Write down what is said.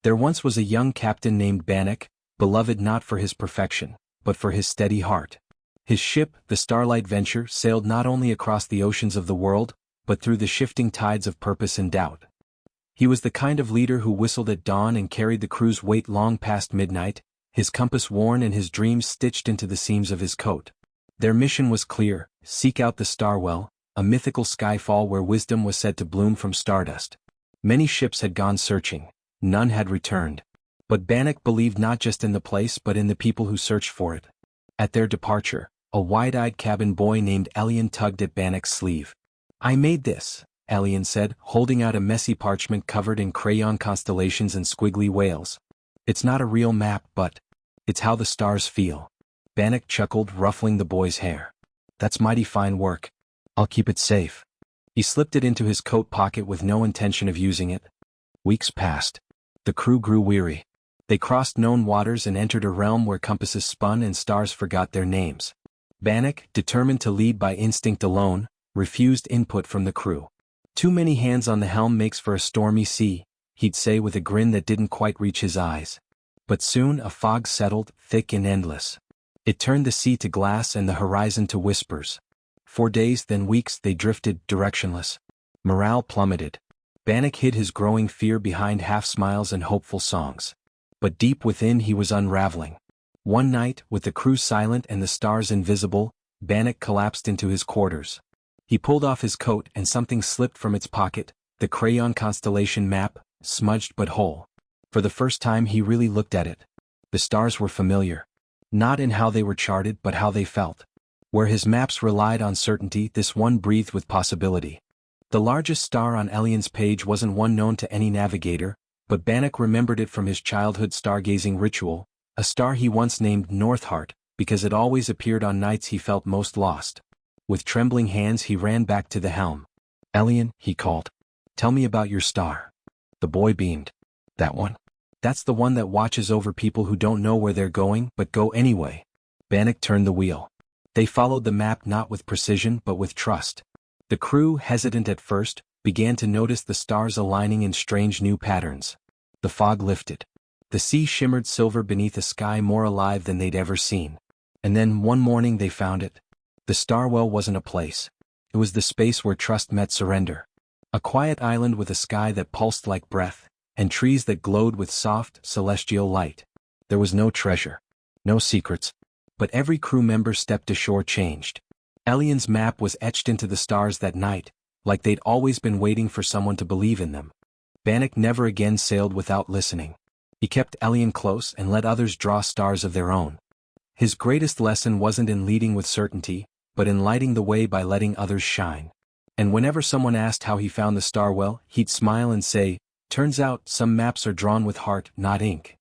There once was a young captain named Bannock, beloved not for his perfection, but for his steady heart. His ship, the Starlight Venture, sailed not only across the oceans of the world, but through the shifting tides of purpose and doubt. He was the kind of leader who whistled at dawn and carried the crew's weight long past midnight, his compass worn and his dreams stitched into the seams of his coat. Their mission was clear: seek out the Starwell, a mythical skyfall where wisdom was said to bloom from stardust. Many ships had gone searching, none had returned. But Bannock believed not just in the place but in the people who searched for it. At their departure, a wide-eyed cabin boy named Elian tugged at Bannock's sleeve. "I made this," Elian said, holding out a messy parchment covered in crayon constellations and squiggly whales. "It's not a real map, but it's how the stars feel." Bannock chuckled, ruffling the boy's hair. "That's mighty fine work. I'll keep it safe." He slipped it into his coat pocket with no intention of using it. Weeks passed. The crew grew weary. They crossed known waters and entered a realm where compasses spun and stars forgot their names. Bannock, determined to lead by instinct alone, refused input from the crew. "Too many hands on the helm makes for a stormy sea," he'd say with a grin that didn't quite reach his eyes. But soon a fog settled, thick and endless. It turned the sea to glass and the horizon to whispers. For days, then weeks, they drifted, directionless. Morale plummeted. Bannock hid his growing fear behind half-smiles and hopeful songs. But deep within he was unraveling. One night, with the crew silent and the stars invisible, Bannock collapsed into his quarters. He pulled off his coat and something slipped from its pocket, the crayon constellation map, smudged but whole. For the first time he really looked at it. The stars were familiar. Not in how they were charted but how they felt. Where his maps relied on certainty, this one breathed with possibility. The largest star on Elian's page wasn't one known to any navigator, but Bannock remembered it from his childhood stargazing ritual, a star he once named Northheart, because it always appeared on nights he felt most lost. With trembling hands he ran back to the helm. "Elian," he called. "Tell me about your star." The boy beamed. "That one? That's the one that watches over people who don't know where they're going but go anyway." Bannock turned the wheel. They followed the map not with precision but with trust. The crew, hesitant at first, began to notice the stars aligning in strange new patterns. The fog lifted. The sea shimmered silver beneath a sky more alive than they'd ever seen. And then one morning they found it. The Starwell wasn't a place. It was the space where trust met surrender. A quiet island with a sky that pulsed like breath, and trees that glowed with soft, celestial light. There was no treasure. No secrets. But every crew member stepped ashore changed. Elian's map was etched into the stars that night, like they'd always been waiting for someone to believe in them. Bannock never again sailed without listening. He kept Elian close and let others draw stars of their own. His greatest lesson wasn't in leading with certainty, but in lighting the way by letting others shine. And whenever someone asked how he found the Starwell, he'd smile and say, "Turns out some maps are drawn with heart, not ink."